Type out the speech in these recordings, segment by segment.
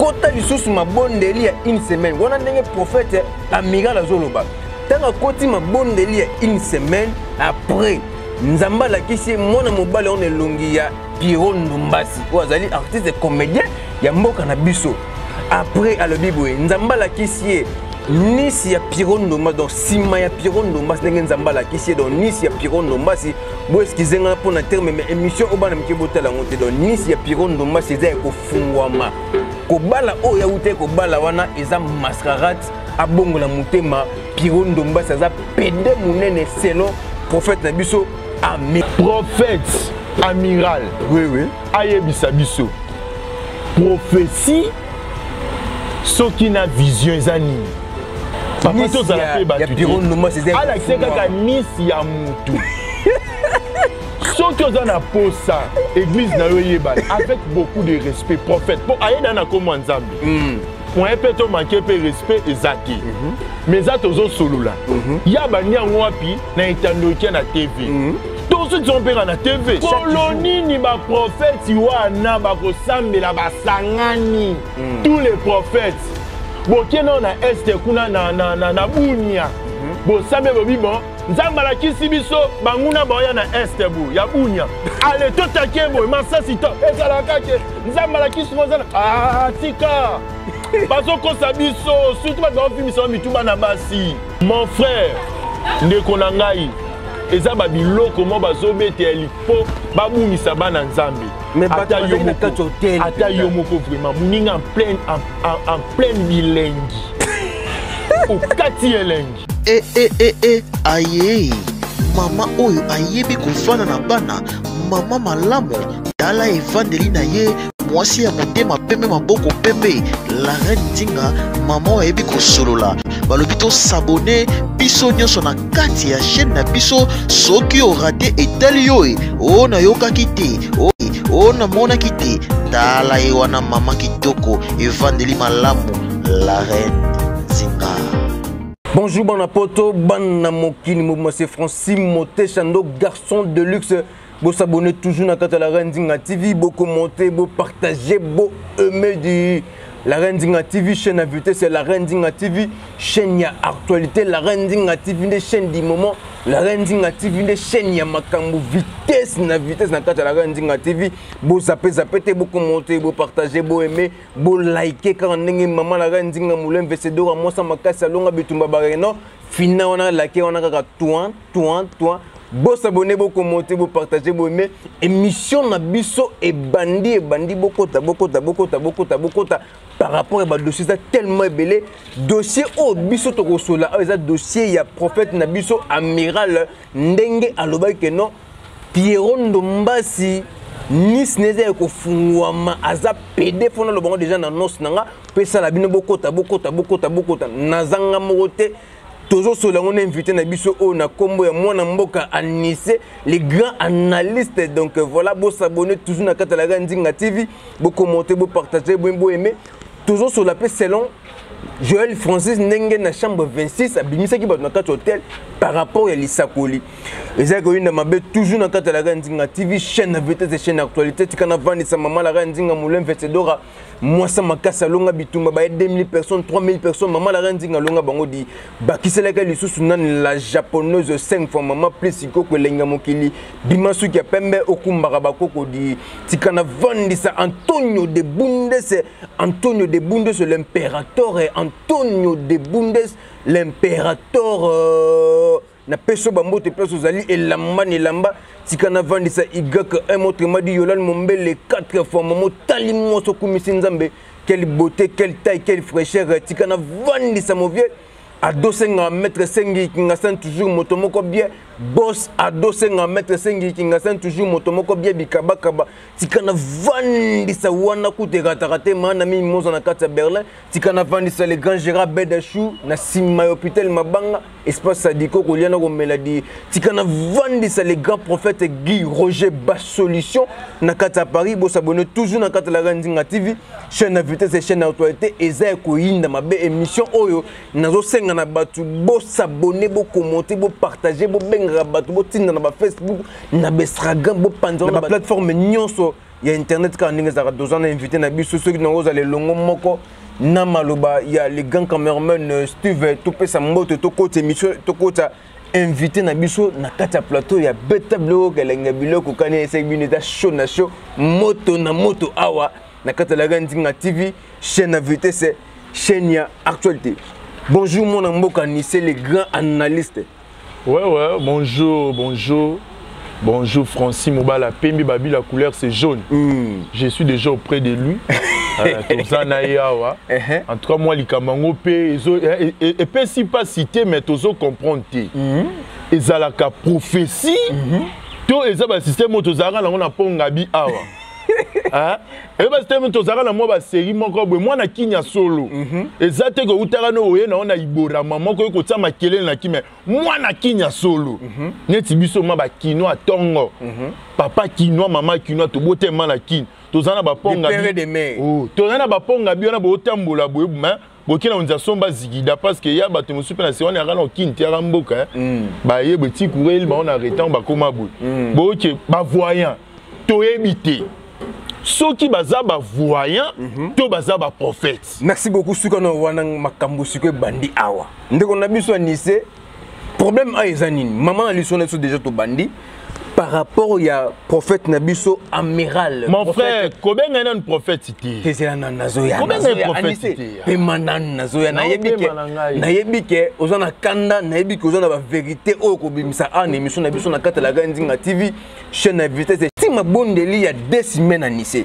kota lisusu mabondeli ya une semaine wana ndenge prophète amiral azoloba tanga koti mabondeli ya une semaine après nzamba lakisi mwana mobale on elongi ya Pierrot Ndombasi ou azali artiste comédien ya mboka na biso après alobi boye nzamba lakisi Nice ya Pierrot Ndombasi donc sima ya Pierrot Ndombasi ndenge nzamba lakisi donc Nice ya Pierrot Ndombasi bo eskizenga pour na terme mais émission obana mkebotala ngote donc Nice ya Pierrot Ndombasi eza ekofungwama kobala o ya ute kobala wana eza mascarade abongola mutema Pierrot Ndombasi aza pende munene selon prophète na biso prophète amiral oui ayebisa biso prophétie soki na vision ezani papa tozala pe batu alakise kaka nisi ya mutu soki oza na posa église na yo yebala avec beaucoup de respect prophète po ayeda na komwa nzambe point pe to manquer pe respect ezaki mais za tozo solola ya bani yango wapi na etandokia na TV tous ceux qui sont payés na TV colonie ni ba prophète wana ba kosambela basangani tous les prophètes bokeno na este kuna na bunya bo sambe bobi bon nzamba la kisi biso banguna boya na este bu ya bunya ale totake bo masasi to ezala kake nzamba la kisi ngozana tika bazo kosa biso surtout ba do filmisa mituba na basi mon frère ndeko na ngai eza ba biloko mo bazobete elipo babungisa bana nzambe mais ata yo moko vraiment muninga en pleine bilengi okati elengi aye mama oyo ayebi kofana na bana mama malamu tala evandeli na ye mwasi ya motema pembe maboko pembe la reine Nzinga mama oyo ayebi kosolola balobi to s'abonner biso nyonso na kati ya chaîne na biso soki orate etali yo o na yokaki te o na monaki te tala ye wana mama kitoko evandeli malamu la reine Nzinga. Bonjour Banapoto, Banamokini, moi c'est Francis Moté Chando, garçon de luxe. Vous s'abonnez toujours à la Reine Nzinga TV, vous commentez, vous partagez, vous aimez la Reine Nzinga TV, chaîne invitée, c'est la Reine Nzinga TV, chaîne ya actualité, la Reine Nzinga TV, des chaînes du moment, la Reine Nzinga TV, des chaînes ya makambo, vitesse na la Reine Nzinga TV, vous zappez, vous commentez, vous partagez, vous aimez, vous likez, quand on est maman la Reine Nzinga Moulin, Vesedora, moi ça m'a cassé à longa bitumba bareno, fina on a liké, on a toi. Vous s'abonnez, vous commentez, vous partagez, vous aimez. Émission na biso et bandi bokota par rapport à dossier tellement belé dossier au biso tokosola eza dossier ya prophète na biso amiral ndenge aloba ke non Pierrot Ndombasi Nice neze ko fungwama aza PD fona lo bango déjà na nos nanga pesa la bino bokota nazanga mokote toujours sur on invité na biso o na kombo ya mwana mboka Anissé les grands analystes donc voilà vous s'abonner toujours na kata la Nzinga TV vous commenter vous partager vous aimer toujours sur la paix selon Joël Francis ndenge na chambre 26 abimisa ki ba na kata hôtel par rapport à l'Isakoli ezako une mabe toujours na kata la Nzinga TV chaîne invité de chaîne actualité tikana vandi sa maman la Nzinga Moulin Vesedora moi ça m'a cassé longa bitumba ba 2000 personnes 3000 personnes maman la Nzinga longa bango di bakisela ka lisusu nan la japonaise 5 fois maman plus ikoko lenga mokili bimasu ki pembe okumbaka bakoko di tikana vandi sa Antonio de Bundes l'impérateur Antonio de Bundes l'impérateur na peso bambo te peso zali elamba tikana vandi sa igaka un autre madi Yolande Mombele 4 fois maman tali moso kumisi nzambe quelle beauté quelle taille quelle fraîcheur tikana vandi sa mauvais à 200 mètres 5 qui ngasan toujours motomoko bien boss à 200 mètres 5 qui ngasan toujours motomoko bien bikabakaba tikana vandi sa wana kutegatarate mana mi mozo na kata Berlin tikana vandi sa les grands Gérard Bedachou na sima hôpital mabanga espace sadiko koliana ko meladi tikana vandi sa les grands prophètes Guy Roger Basse Solution na kata Paris bo s'abonner toujours na kata la Nzinga TV chaîne invitée c'est chaîne actualité eza ko yinda mabe émission oyo nazo senga na batu bo s'abonner bo commenter bo partager bo benga batu bo tinda na ba Facebook na Instagram bo panza na ba plateforme nyonso il y a internet quand on a deux ans invité na biso ceux qui n'ont les longo moko na maloba il y a les grands cameraman Steve tout peut sa moto to côté émission to côté invité na biso na kata plateau ya beta blog kelenga biloko kani ese bineta show na show moto na moto awa na kata la Nzinga TV chaîne invité c'est chaîne ya actualité. Bonjour mon amboka ni c'est les grands analystes. Ouais bonjour bonjour Francis Mobala Pembi Babi la couleur c'est jaune. Je suis déjà auprès de lui. En tout cas moi likamango pe et puis si pas cité mais tozo comprendre ezalaka prophétie to ezaba système tozara na on ponga bi awa ah et ba système tozara na moi ba série moko boy moi na kinya solo ezate ko utara no oye na ona ibora maman ko ko tia makele na kime moi na kinya solo neti biso ma ba kino atongo papa kino maman kino to bote na kin tozana ba ponga bi oh tozana ba ponga bi ona bo tambola boy ma bokina onza somba zigida parce que ya bato musupe na sewana ngana okinti ya mboka ba ye beti courel ba on arrêté ba koma boy boke ba voyant to ebité soki baza ba voyant to baza ba prophète. Merci beaucoup sukano wana makambo sukwe bandi awa ndeko na biso anise problème a ezanini maman alisona so déjà to bandi par rapport au prophète Nabiso amiral. Mon frère, combien est un prophète cité? C'est un nazoya. Combien est un prophète cité? Pemanan nazoya. Naïbike, ozana kanda, naïbike ozana la vérité. Oh, kobimisa an émission Nabiso na kata la Nzinga TV chaîne invité. C'est si ma bonne délit il y a 2 semaines à Nice.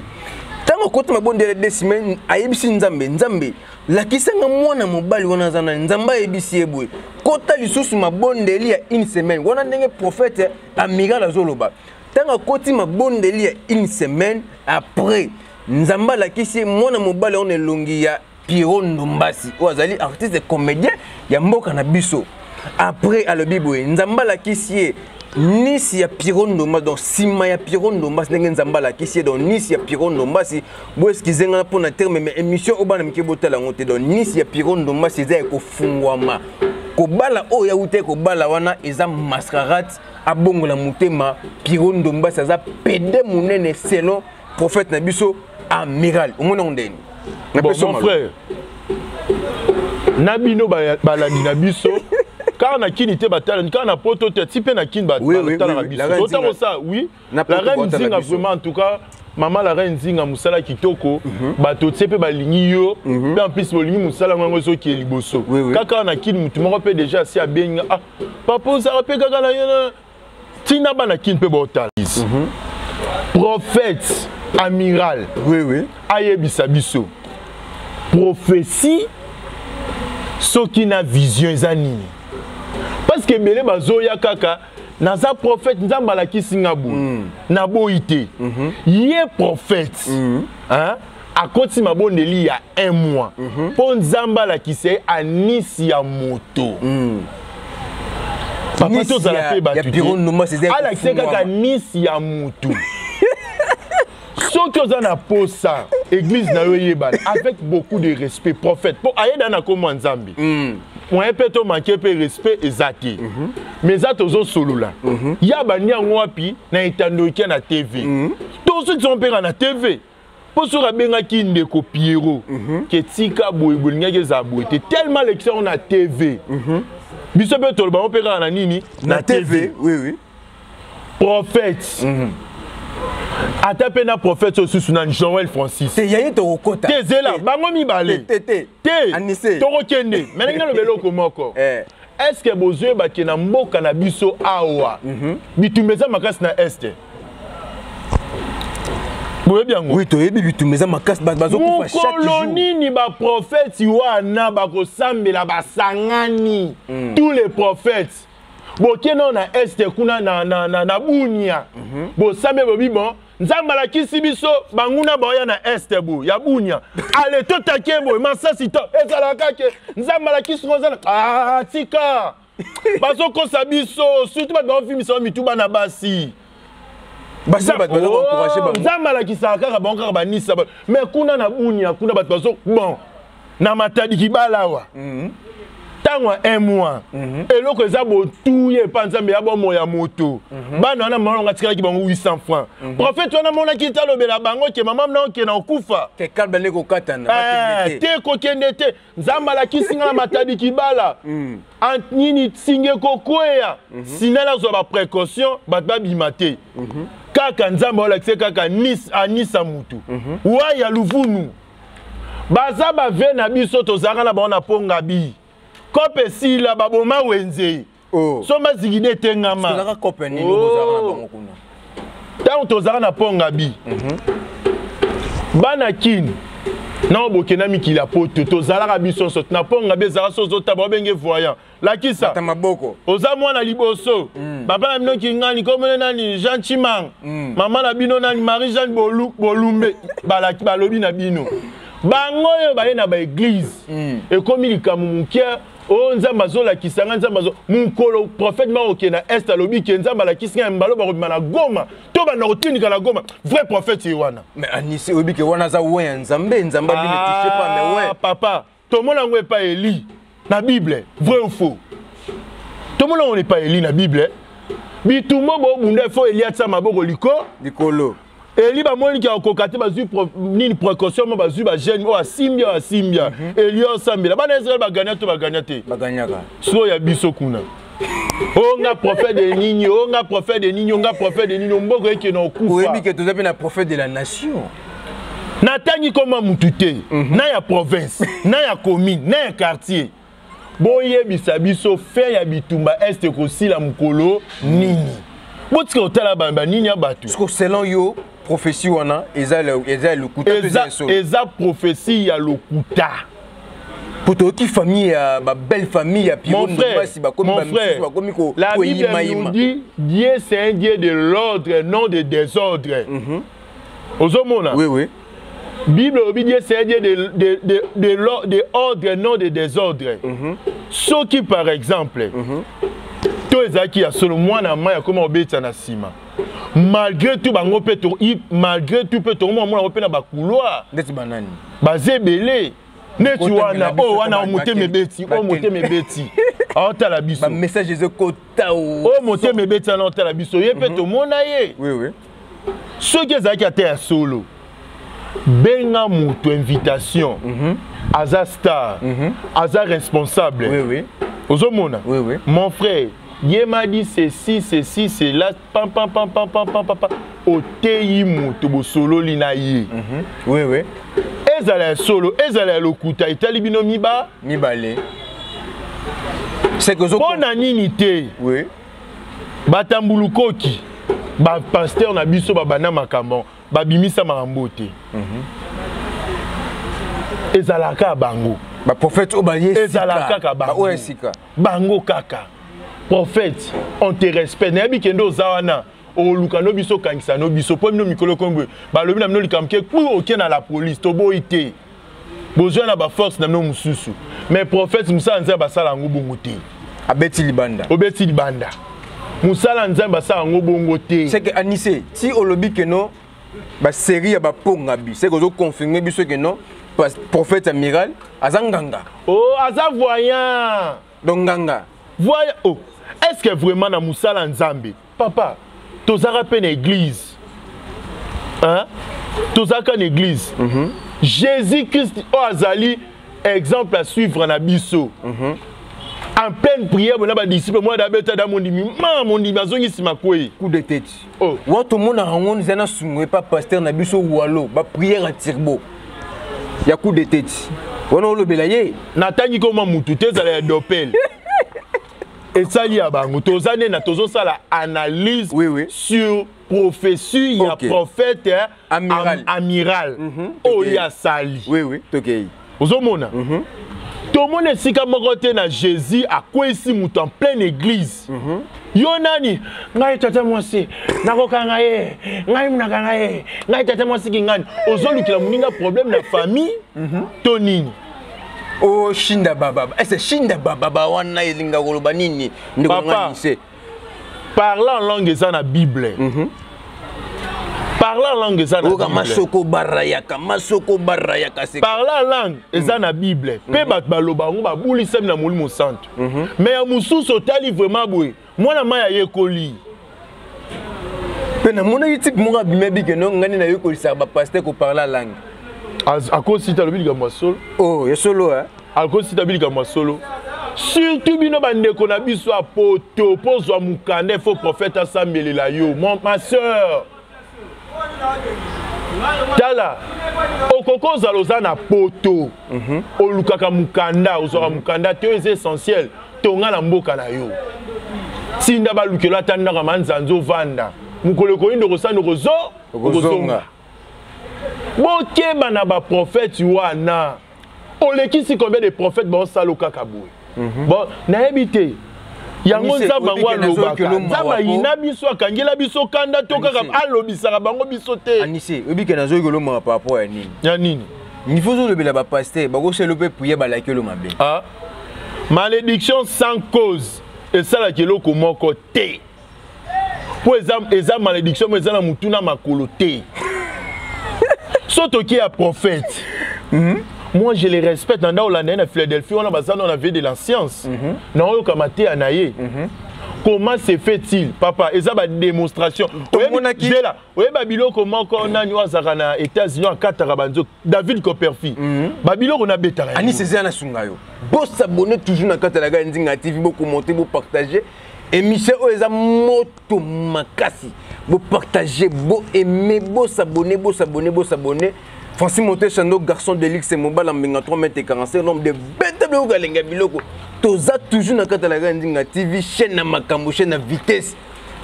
Tant que ma bonne délit 2 semaines, aïbisi Nzambe. La kisanga mwana mobali wana zana Nzamba ebisi ebwe. Kota lisusu ma bonne délit il y a 1 semaine. Wana ndenge prophète amiral azoloba. Tanga koti ma bonne délit il y a 1 semaine après Nzamba la kisi mwana mobali on elongi ya Pierrot Ndombasi. Ozali artiste comédien ya mboka na biso. Après à le biboué Nzamba la kisi Nisi ya Pierrot Ndombasi donc sima ya Pierrot Ndombasi ndenge Nzamba la kisi donc Nisi ya Pierrot Ndombasi bo eskizenga pour na terme mais émission obana mikebotala ngote donc Nisi ya Pierrot Ndombasi za ko fungwama ko bala o ya ute ko bala wana eza mascarade abongola mutema Pierrot Ndombasi za pede munene selon prophète na biso amiral omona ndeni na bon, mon frère nabino balandi na biso car na kini te batala car na poto te type na kin batala na biso autant ça oui la reine Nzinga vraiment en tout cas maman la reine Nzinga musala kitoko bato tsepe balingi yo pe en plus bolingi musala ngango so ki liboso kaka na kini mutu moko pe déjà si abenga ah papa ça rappelle kaka na yana tina bana kin pe botala prophète amiral ayebisa biso prophétie soki na vision ezanini parce que belé bazoya kaka naza prophète nzamba la kisingabu na boité yé prophète hein akoti mabondeli ya 1 mois pour nzamba la kise anisi ya moto papa to za la pe ba tu ala kiseka ka nisi ya moto soki ozana posa église na yo yebana avec beaucoup de respect prophète pour ayeda na komo nzambi on peut te manquer peu respect ezaki mais ça tozo solo là ya bani yango wapi na etandoki na TV tous ceux qui sont père na TV pour se rabenga ki ndeko Pierrot que tika boyebolinga ke za boité tellement l'élection na TV biso pe to ba père na nini na TV oui prophète Atape na prophète sous na Joël Francis. Te yaye to okota. Te zela bango mibale. Te. Anise. To kende. Menenga lo beloko moko. Est-ce que bozwe ba ke na mboka na biso awa? Bitumeza makasi na este. Boye bien ngo. Oui, to yebi bitumeza makasi bazo kufa chaque jour. Colonie ni ba prophète wana ba ko sambela basangani. Tous les prophètes. Bokeno na este kuna na bunia bo sambe bobi bon nzamba la kisibiso banguna boya na este bo ya bunia ale to takebo masasi to ezala kake nzamba la kisonza ah tika bazo ko sabiso surtout ba filmisa mituba na basi basa ba encourager ba nzamba la kisaka ba onka ba nisa mais kuna na bunia kuna ba bazo bon na matadi kibalawa Tango un mois. Et l'autre que ça tout y est pas ensemble ya bon moya moto. Ba na mononga tika ki bango 800 francs. Prophète wana mona ki talo bela bango ke maman na ke na okufa. Ke kalba ne ko katana. Te ko kende te. Nzamba la kisinga matadi kibala. Antini singe ko koya. Sinala zo ba précaution bat ba bimate. Kaka nzamba la kise kaka anisa mutu. Wa ya luvunu. Baza ba ve na biso tozaka na bona ponga bi. Kope si la baboma wenze. Soma zigide tengama. Tozaka kope ni tozaka na bango kuna. Tant tozaka na ponga bi. Bana kin. Na obokena mikila poto tozala biso sot na ponga bezara sozo taba benge voyant. La kisa. Tamaboko. Oza mwana liboso. Papa mno kingani komene nani Jean Chimang. Mama na bino nani Marie Jeanne Bolumbe. Balaki balobi na bino. Bango yo baye na ba église. Et comme il kamumukia o nzamba zo la kisanga nzamba zo munkolo prophète maroke na est alobi ke nzamba la kisanga mbalo ba na Goma. To ba na otinika la Goma. Vrai prophète wana. Mais anisi obi ke wana za we nzambe nzamba bi ne touche pas mais ouais. Papa, tout le monde n'en pas Élie na Bible, vrai ou faux? Tout le monde n'est pas Élie na Bible. Bi tout le monde bunda faux Élie atsa maboko likolo. Eli ba moni ki akokate bazu nini précaution mo bazu ba jeune o asimbia Eli osambela bana Israël ba gagner to ba gagner te ba gagnaka so ya biso kuna onga prophète de nini onga prophète de nini onga prophète de nini mboko eke na okufa oyebi ke tozape na prophète de la nation natangi koma mutute na ya province na ya commune na ya quartier boye bisabiso fe ya bitumba est ko sila mukolo nini botika otala bamba nini ya batu parce que selon yo prophétie wana eza le kuta eza prophétie ya lokuta poto ki famille ya ba belle famille ya mon frère la Bible nous dit Dieu c'est un Dieu de l'ordre non de désordre ozomona oui Bible dit Dieu c'est un Dieu de ordre non de désordre ce qui par exemple to ezaki ya solo mwana maya koma obeta na sima malgré tout bango peto malgré tout peto mwana opena ba couloir ndeti banani bazebele neti wana o wana omoteme beti o moteme beti aotala biso ba message eze kota o moteme beti na otala biso ye peto mona ye oui ce qui ezaki ate ya solo benga mutu invitation aza star aza responsable oui ozomona mon frère Dieu m'a dit ceci, c'est là, pam. Oteyi mutu bo solo linaye. Oui. Ezala solo, ezala lokuta, itali bino miba. Mibale. C'est que bona nini te. Oui. Batambulukoki. Ba pasteur na biso ba bana makambo, ba bimisa makambo te. Ezala ka bango. Ba prophète obaye ezala kaka bango. Bango kaka. Prophète, on te respecte. Nabi kendo zawana. O lukano biso kankisa no biso po mino mikolo kombe. Ba lobi na mino likamke ku oke na la police to boite. Besoin na ba force na mino mususu. Mais prophète Musa nza basala ngo bongo te. Abeti libanda. Obeti libanda. Musala nza basala ngo bongo te. C'est que Anissé, si olobi que non ba série ya ba ponga bi, c'est que zo confirmer biso que non prophète amiral azanganga. Oh, aza voyant. Donc nganga. Voyant. Oh. Est-ce que vraiment na musala nzambe? Papa, tozaka pe na église. Hein? Tozaka na église. Jésus-Christ azali exemple à suivre na biso. En pleine prière, on a des disciples, moi d'abeta dans mon dimi, mon dimi, azongi simakwe. Coup de tête. Oh. Tout le monde a rencontré zana sungwe pas pasteur na biso walo, ba prière à tirbo. Ya coup de tête. On a le belaye. Natangi koma mutu te zala dopel. Et ça y a bango tozane na tozo sala analyse sur prophétie ya prophète amiral. Oh ya sali. Oui, tokei. Ozomona. Tout le monde est si comme na Jésus à quoi ici mutu en pleine église. Yo nani ngai tata mwasi nakoka ngai ngai munaka ngai tata mwasi kingani ozolukila muninga problème na famille tonini. Oh shinda baba. Est-ce shinda baba wana elinga koloba nini ndiko ngani se. Parlant en langue ça na Bible. Parler en langue, ça Bible. Masoko barayaka c'est. Parler en langue, ça na Bible. Pe bat baloba ngo ba buli sem na molimo santo. Mais ya mususu tali vraiment boy. Moi na maya yekoli. Pe na mona type mo ga bimebi ke no ngani na yekoli sa ba pasteur ko parler en langue. À cause si tu as le bil comme solo. Oh, ya solo hein. À cause si tu as le bil comme solo. Surtout bino bande ko na biso a poto pozo mukande faux prophète asambeli la yo. Ma sœur. Tala okoko zaloza na poto olukaka mukanda ozora mukanda te est essentiel tonga na mboka na yo sinda balukela tanda ka manzanzo vanda mukole ko indo kosano kozonga bokeba na ba prophète wana olekisi combien de prophètes bon saloka kabwe bon na ebité yango nzamba ngwa lobaka nzamba ina biso akangela biso kanda to kaka alobisaka bango biso te anise obike nazo ykoloma par rapport à nini ya nini niveau zo lobela ba pasteur bako se lope prier ba lakelo mabe ah malédiction sans cause et ça la keloko moko te po eza malédiction mais eza na mutuna makolo te soto ki ya prophète moi je les respecte dans la Philadelphie on a vu de la science non kamate anaye comment se fait-il papa eza ba démonstration là oui babilo comment on a nyazaka na États-Unis en katara banzo David Copperfield babilo on a betara ani c'est na sungayo bo s'abonner toujours na katara ga ndinga TV bo commenter bo partager émission eza moto makasi bo partager bo aimer bo s'abonner Francis Monté Chando, garçon de Lix et Mobile en 3m45, l'homme de bête de Ougalenga Biloko. Toza toujours dans la TV, chaîne à Makambo, chaîne à vitesse.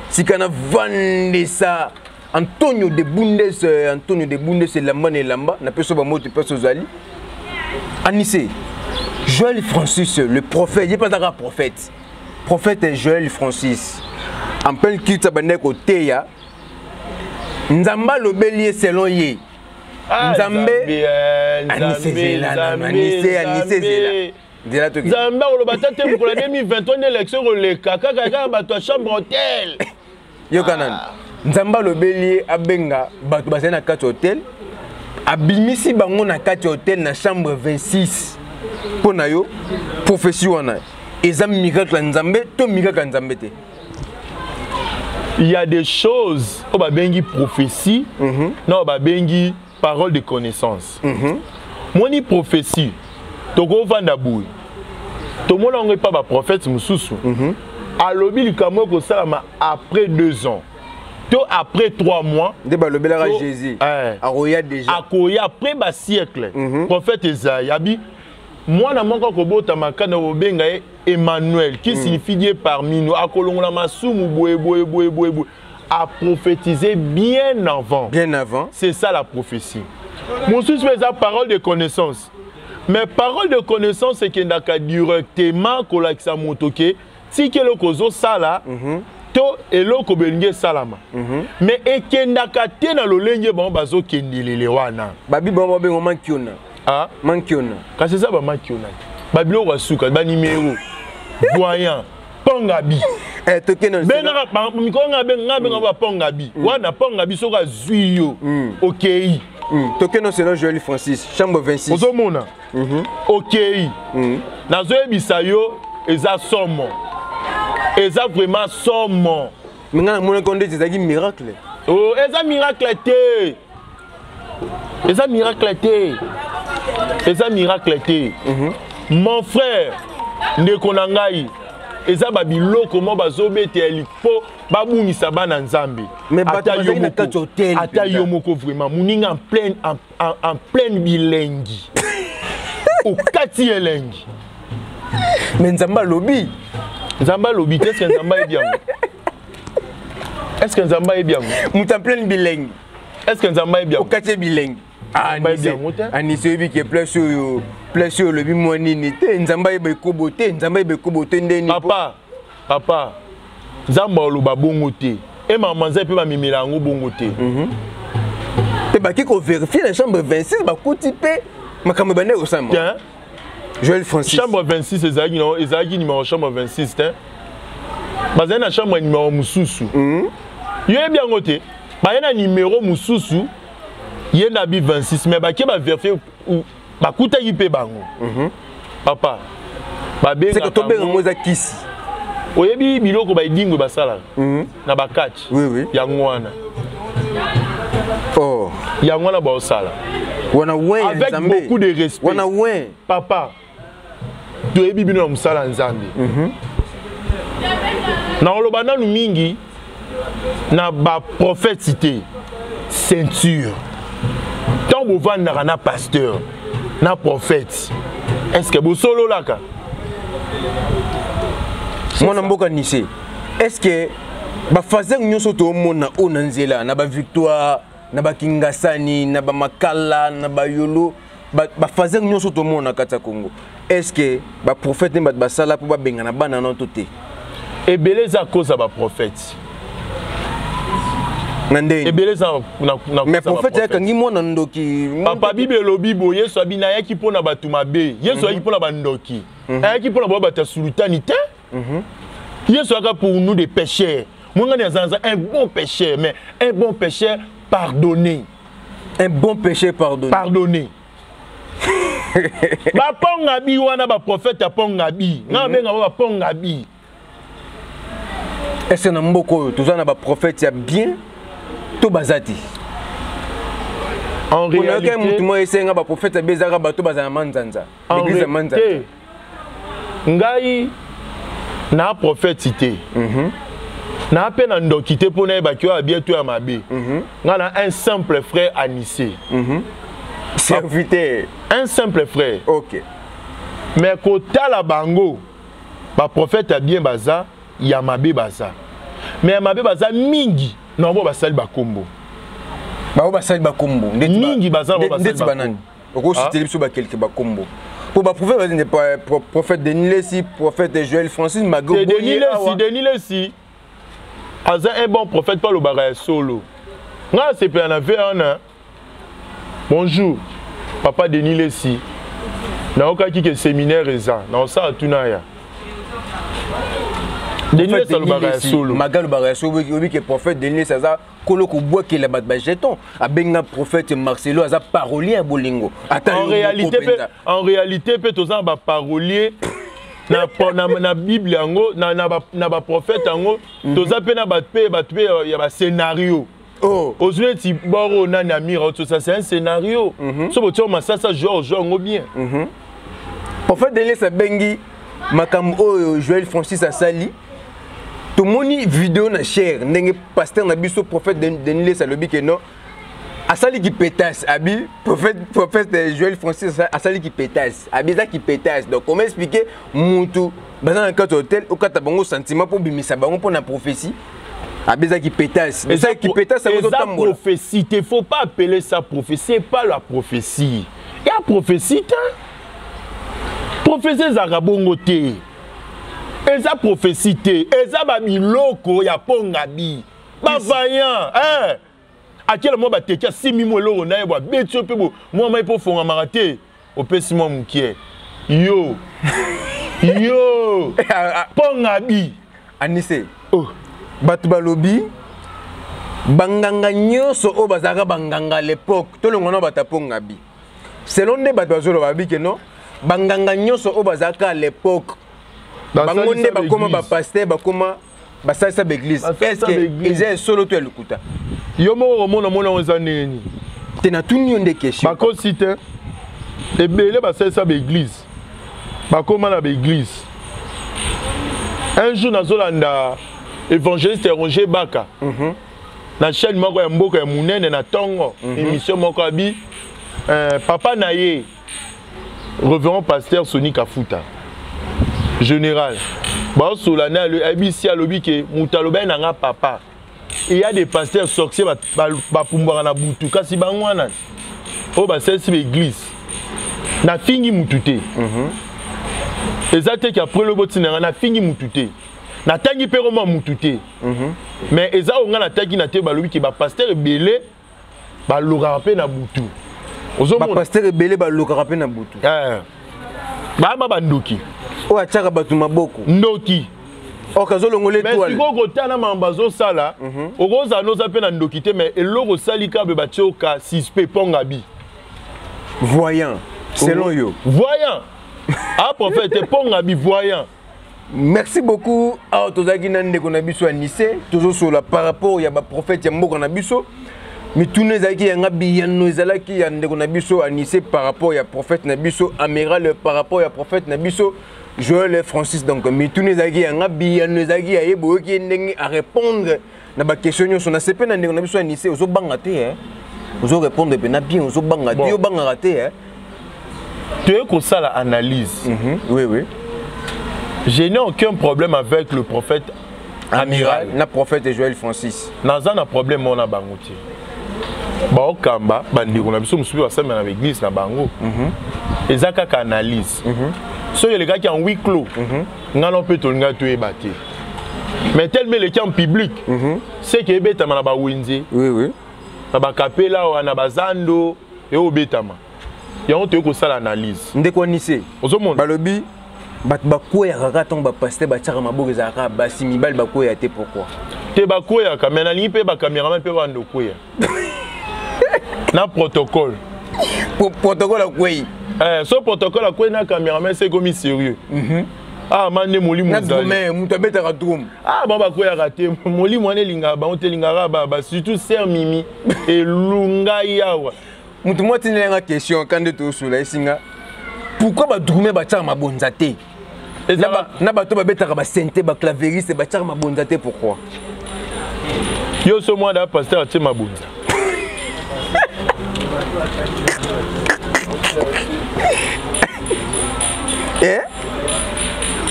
Si on a vendu ça, Antonio de Bundes, c'est Lamba et Lamba, n'a pas sauvé mot de personne Zali. Anissé, Joël Francis, le prophète, il n'y a pas de prophète. Prophète est Joël Francis. En plein kilt à Bandek au Teya, Nzamba le bélier selon Yé. Nzambe Nzambe olobata te pour la 2021 élection le kaka kaka bato chambre hôtel yo kanana Nzamba le bélier abenga bato basena 4 hôtel abimisi bango na 4 hôtel na chambre 26 pona yo prophétie wana eza miracle Nzambe to miracle Nzambe te. Il y a des choses au babengi prophétie non babengi parole de connaissance. Moni prophétie. Toko vanda boui. To mona on pas ba prophète mususu. Alobi likamoko salama après 2 ans. To après 3 mois. De ba lobela Jésus. Akoya déjà. Akoya après ba siècle. Prophète Isaïe abi moi na moko ko bota makana obenga Emmanuel qui signifie Dieu parmi nous. Akolongola masumu boye. A prophétiser bien avant. Bien avant. C'est ça la prophétie. Mon souci c'est la parole de connaissance. Mais parole de connaissance c'est qu'il n'y a qu'à directement qu'on l'a ça motoké. Si que le kozo sala, to elo ko belinge salama. Mais et qu'il n'y a qu'à tenir le lengue bon bazo kendile le wana. Babi bon ben mankiona. Ah, mankiona. Quand c'est ça ba mankiona. Babilo wasuka ba numéro. Voyant. Pongabi. Tokeno. Benga pa mikonga benga ba pongabi. Wana pongabi soka zuyo. OK. Tokeno selon Joël Francis, chambre 26. Ozomona. OK. Nazo ebisa yo eza somo. Eza vraiment somo. Menga mona konde ezaki miracle. Oh, eza miracle te. Eza miracle te. Eza miracle te. Mon frère Nekonangai eza babiloko mo bazobete elipo babungisa bana nzambe mais ata yo moko vraiment muninga en pleine bilengi au kati elengi mais nzamba lobi est-ce que nzamba est bien est-ce que nzamba est bien muta en pleine bilengi est-ce que nzamba est bien au kati bilengi Anissé bi qui place sur le bimonini te nzamba ebe kobote ndeni papa nzamba oloba bongo te e maman nzambe pe ba mimela ngo bongo te te ba ki ko vérifier la chambre 26 ba kuti pe makambo bane osamba Joël Francis chambre 26 ezaki numéro chambre 26 te bazana chambre numéro mususu yo e bien ngote bayena numéro mususu yenda bi 26 mais ba ke ba vérifier ba kuta yipe bango papa ba benga c'est que to benga moza kisi oyebi biloko ba idingo ba sala na ba catch oui ya ngwana oh ya ngwana ba osala wana ouais avec beaucoup de respect wana ouais papa to yebi bino na musala nzambe na oloba nanu mingi na ba prophète cité ceinture tant vous vendra na pasteur na prophète est-ce que vous solo laka mwana mboka nise est-ce que ba fazer nyonso to mona ona nzela na ba victoire na ba kingasani na ba makala na ba yolo ba fazer nyonso to mona kata Congo est-ce que ba prophète ne ba sala pour ba benga na bana na toté et beleza cause ba prophète et beleza na mais prophète ya kangi mona ndoki papa bible lobi bo yesu abina yaki pona batu mabe yesu yaki pona bandoki yaki pona ba bata sultanité yesu aka pour nous des pécheurs moi ngani azanza un bon pécheur mais un bon pécheur pardonné un bon péché pardonné ba ponga bi wana ba prophète ponga bi na benga ba ponga bi est-ce que na mboko to zana ba prophète ya bien to bazati en réalité mutu mo esenga ba prophète bezaka ba to bazana manzanza l'église manzanza ngai na prophète cité na pe na ndokité pona ba kyo abieto ya mabe ngana un simple frère Anissé serviteur un simple frère OK mais kotala bango ba prophète a bien baza ya mabe baza mais ya mabe baza mingi na bo basali bakombo ba basali bakombo mingi baza ba basali banani oko citer biso ba quelque bakombo pour ba prophète n'est pas prophète Denis Lessi prophète Joël Francis Mago Denis Lessi aza un bon prophète pas le bara solo nga c'est pe na veana bonjour papa Denis Lessi na okaki ke séminaire eza na osa tunaya Denis Lessi solo Magal bara solo obi ke prophète Denis Lessi aza koloko bois ke la ba jeton abenga prophète Marcelo aza parolier à bolingo en réalité pe toza ba parolier na Bible yango na ba prophète yango toza pe na ba ya ba scénario oh ozuleti boro na mira tout ça c'est un scénario so boto masasa Georges ngo bien prophète Denis Lessi bengi makambo Joël Francis asali to moni vidéo na cher ndenge pasteur na biso prophète Denis Lessi alobi ke non asali ki pétasse abi prophète Joël Francis asali ki pétasse abi za ki pétasse donc comment expliquer mutu bazana ka hôtel au kata bango sentiment pour bimisa bango pour na prophétie abi za ki pétasse ça qui pétasse ça veut dire prophétie il faut pas appeler ça prophétie c'est pas la prophétie il y a prophétie prophétie za rabongo te eza prophétie te eza ba biloko ya pongabi ba vaillant à quel moment ba teki 6000 moloro na yeba betio pe bo moi mai po fonga marate opesi mo mukie yo pongabi Anissé batu balobi banganga nyoso o bazaka banganga l'époque to longo na bata pongabi selon ne batu bazolo babi ke non banganga nyoso o bazaka à l'époque bango nde bakoma ba pasteur bakoma basalisa l'église est-ce que ils est solo to elukuta yo mo mona oza neni tena tuni onde question bakosite ebele basalisa l'église bakoma na l'église un jour nazolanda évangéliste Roger Baka na chaîne moko ya mboka ya munene na tongo émission moko abi papa naye reverend pasteur Soni Kafuta général ba solana le abisi alobi ke mutaloba na nga papa il y a des pasteurs sorciers ba pumbara na butu kasi bangwana o ba selsi l'église na fingi mutute ezate ki après le botina na fingi mutute na tangi pe roma mutute mais eza onga na tangi na te balobi ki ba pasteur belé ba lokara pe na butu ba pasteur belé ba lokara pe na butu ba ndoki o achaka batu maboko ndoki okazolongole toile mais siko kotana mambazo sala okoza noza pe na ndokité mais eloko salika be batioka suspect pongabi voyant selon yo voyant ah prophète pongabi voyant. Merci beaucoup à tozaki na ndeko na biso Anissé toujours sur la par rapport ya ba prophète ya mboka na biso mais tous les zaki ya ngabi ya nozalaki ya ndeko na biso Anissé par rapport ya prophète na biso amiral par rapport ya prophète na biso Joël et Francis donc mais tous les zaki ya ngabi ya nozaki ya yebo ki ndenge à répondre na ba question nyo na sepe na ndeko na biso Anissé ozo banga te hein ozo répondre pe na bien ozo banga te yo banga te hein tu es comme ça la analyse. Oui oui. Je n'ai aucun problème avec le prophète amiral. Le prophète Joël Francis. Naza na problème on a bangouti. Ba okamba bandi ko na biso musubi wa sema na l'église na bango. Ezaka ka analyse. So les gars qui en huis clos. Ngalo peut to nga to ebate. Mais tellement les qui en public. C'est que betama na ba winzi. Oui oui. Na ba kapela wa na bazando et obetama. Ya on te ko ça l'analyse. Ndeko Anissé. Ozomona. Balobi bakoya kaka ton ba pasteur ba tchaka maboko zaka basi mibal bakoya te pourquoi te bakoya kamena ni pe ba cameraman pe bando koya na protocole protocole akoyi so protocole akoyi na cameraman c'est comme sérieux ah mande moli muzali mais muto beta ka drum ah ba bakoya raté moli mwana linga ba ontelinga ba surtout ser mimi et lunga yawa muto moti nenga question quand de to sula isinga pourquoi ba drumer ba tchaka mabonza te na bato babetaka ba sente ba clavériste ba tchaka mabonza te pourquoi yo so moi da pasteur atie mabonza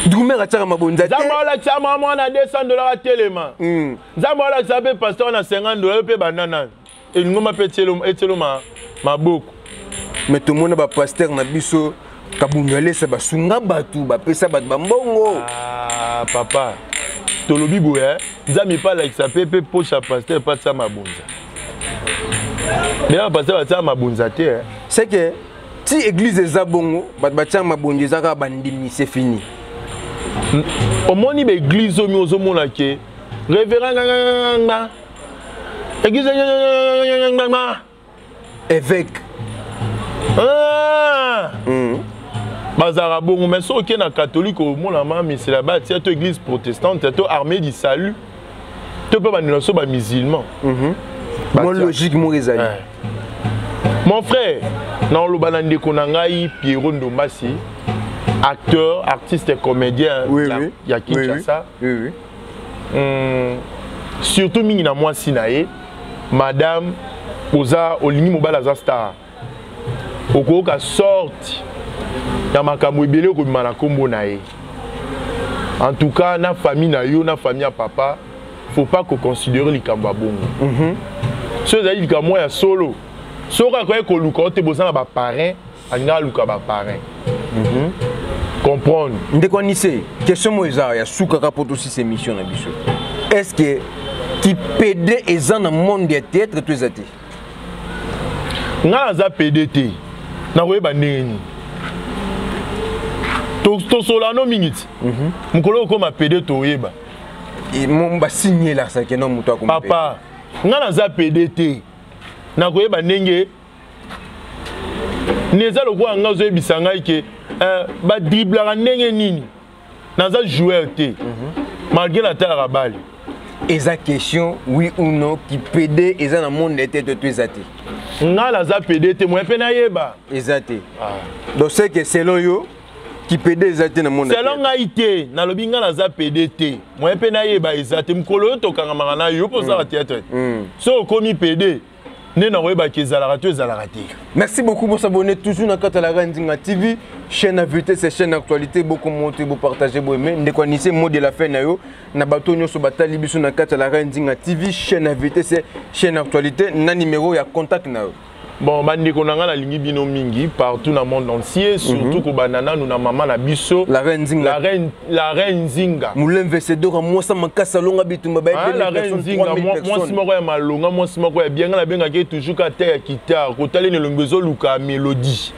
drumer a tchaka mabonza te zamala tchama mwana $200 à telema zamala tsabe pasteur na $50 pe banana et ngoma pe tielo maboko mais tout le monde ba pasteur na biso kabungale sa basunga batu bapesa batu bambongo ah papa tolobi boye nzami pa like ça pepe poche à pasteur pas ça mabonza mais pasteur ça mabonza te c'est que si église eza bongo batu batia mabonza zaka bandimi c'est fini au moni be église omi ozomona ke révérend église évêque bazara bongo mais so ke na catholique au monde la c'est là-bas c'est une église protestante c'est une armée du salut tu peux banir so ba musulman mon logique mon ezali mon frère na lobana ndeko na ngai Pierrot Ndombasi acteur artiste et comédien il y a Kinshasa oui surtout mingi na moi sinae madame oza olingi mobala za star okoka sorte ya makambo ebele okobima na kombo na ye en tout cas na famille na yo na famille ya papa faut pas qu'on considère likambo ya bongo so ezali likambo ya solo soki akoki koluka ote boza na baparrain alinga aluka baparrain comprendre ndeko Anissé question mo eza ya sukaka poto si ces missions na biso est-ce que qui pede eza na monde ya théâtre to eza te nga aza PDT na koyeba ndenge tosolano mingi ti mokolo okoma PD toyeba basigné la ça que non moto akoma papa nga naza PDT na koyeba ndenge neza lokola nga ozoyebisa ngai ke badriblaka ndenge nini naza joueur te malgré natalaka bale eza question oui ou non qui PD eza na monde ya théâtre to eza te nga naza PDT moye mpe nayeba eza te donc c'est que selon yo qui PD eza te na monde selon ngai te nalobi nga naza PDT moye mpe nayeba eza te mokolo yo tokangamaka na yo mpo ozala théâtre so okomi PD nde nakoyeba ke ezalaka to ezalaka te. Merci beaucoup pour s'abonner toujours dans Katalara Nzinga TV, chaîne à vérité, c'est chaîne d'actualité, beaucoup monter, beaucoup partager, beaucoup aimer. Ndeko Anissé mot de la fin na yo, na bato nyoso batali biso na Katalara Nzinga TV, chaîne à vérité, c'est chaîne d'actualité, na numéro ya contact na yo. Bon, bandeko nanga na lingi bino mingi partout dans le monde entier, surtout ko banana nous na maman na biso la reine Nzinga. La reine Nzinga. Moulin Vesedora moi ça makasa longa bitumba ba la reine Nzinga moi simo ko ya malonga moi simo ko ya bien la benga ke toujours ka terre guitare ko tali ne longezo luka mélodie.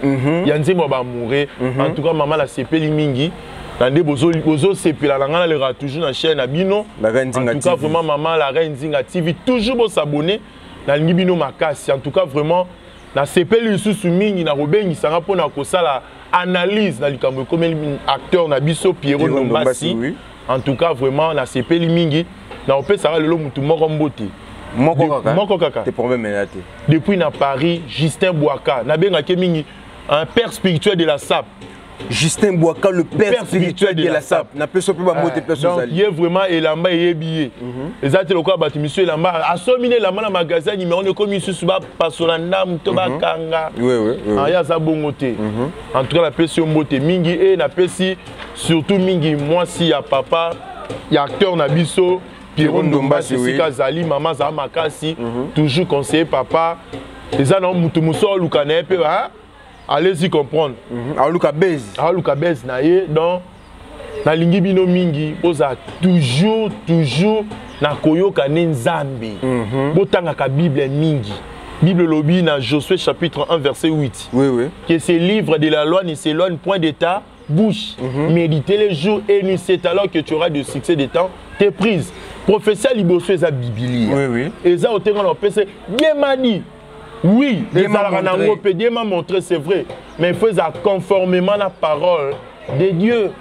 Ya Nzimba ba mourir. En tout cas maman la sepeli mingi Nande bozo sepela la ngana le toujours na chaîne abino. En tout cas vraiment maman la Reine Zinga TV toujours bon s'abonner na ngibino makasi. En tout cas vraiment na sepeli sous mingi na robengi sanga pona ko sala analyse na likambo comme acteur na biso Pierrot Ndombasi. En tout cas vraiment na sepeli mingi na opé sara lelo mutu moko mbote. Moko kaka. Tes problèmes menaté. Depuis na Paris, Justin Bouaka, na benga ke mingi un père spirituel de la SAP. Justin Bouaka, le père spirituel de la SAP. N'a pas sopé ba moté personne. Donc il est vraiment elamba et billet. Les autres le quoi bâti monsieur elamba a somminé la na magasin numéro de comme monsieur suba pasolanda mutoba kanga. Oui. Ah ya za bongoté. En tout cas la pesi mboté mingi et na pesi surtout mingi moi si ya papa, ya acteur na biso Pierrot Ndombasi, Zali, maman za makasi, toujours conseiller papa. Les gens ont mutu muso lukane pe hein. Allez-y comprendre. Aluka Bez naie donc na lingi bino mingi oza toujours na koyoka nzambe. Botanga ka Bible mingi. Bible lobi na Josué chapitre 1 verset 8. Oui. Que ce livre de la loi ne s'éloigne point de ta bouche. Méditez les jours et nuit, c'est alors que tu auras du succès des temps tes prises. Professeur Liboso est à Biblia. Oui. Et ça au terrain PC bien mani. Oui, bien m'a montré, c'est vrai, mais il faut ça conformément à la parole de Dieu.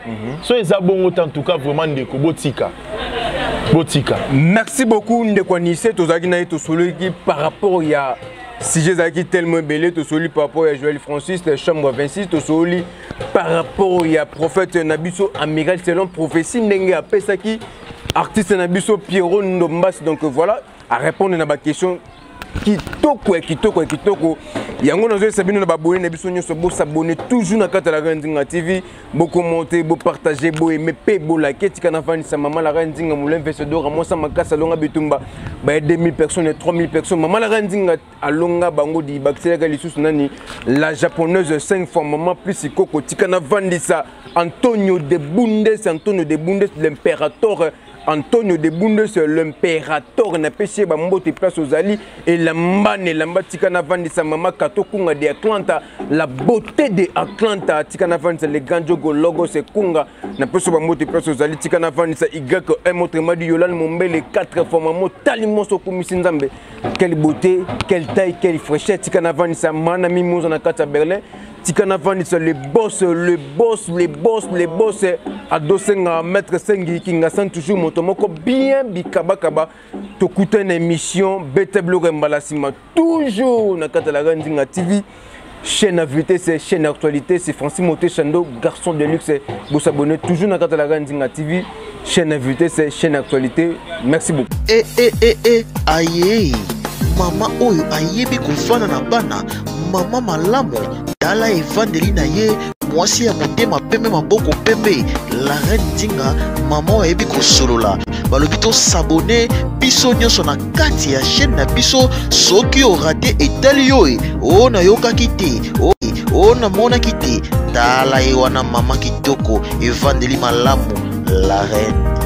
Soyez bon en tout cas vraiment de Botika. Merci beaucoup Ndeko Nissé, par rapport à sujet qui tellement belé, par rapport à Joël Francis, chambre 26, par rapport à prophète Nabiso amiral selon prophétie Ndenge a Pesaki, artiste Nabiso Pierrot Ndombasi. Donc voilà, à répondre à ma question. Kitoko. Yango nazo sabino na babone na biso nyoso bo s'abonner toujours na kata la Reine Zinga TV, bo commenter, bo partager, bo aimer, pe bo liker tika na fani sa maman la Reine Zinga moulin vesedor amosa makasa longa bitumba ba 2000 personnes 3000 personnes maman la Reine Zinga alonga bango di bakselaka lisusu nani la japonaise 5 fois maman plus ikoko tika na vandisa Antonio de Bundes l'impérateur Antonio de Bundes, l'impérateur, n'a pêché Bambote place aux Ali et la mbane, la mbatikana vandi sa maman Katokunga de Atlanta, la beauté de Atlanta, Tikana vandi le Ganjogo logo se Kunga, n'a pêché Bambote place aux Ali, Tikana vandi sa Y, un autre madi Yolan Mombe, les 4 fois maman, Talimon Sokumisinzambe. Quelle beauté, quelle taille, quelle fraîcheur, Tikana vandi sa manami Mozana Kata Berlin. Tikana Vanissa, les boss, à Dosenga, maître Sengi, qui n'a toujours motomoko bien bikabakaba, t'écoutes une émission, Bete Blore Mbalasima, toujours na la Reine Zinga TV, chaîne invité, c'est chaîne actualité, c'est Francis Moté Chando, garçon de luxe, vous s'abonnez toujours na la Reine Zinga TV, chaîne invité, c'est chaîne actualité, merci beaucoup. Aïe, maman oyo ayebi kofana na bana, maman malamu. Dala evandeli na ye mwasi ya motema pembe maboko pembe la Reine Zinga maman ebi kosolola balobi to s'abonner biso nyonso na kati ya chaîne na biso soki o raté etali yo o na yokaki te o na monaki te tala ye wana mama kitoko evandeli malamu la Reine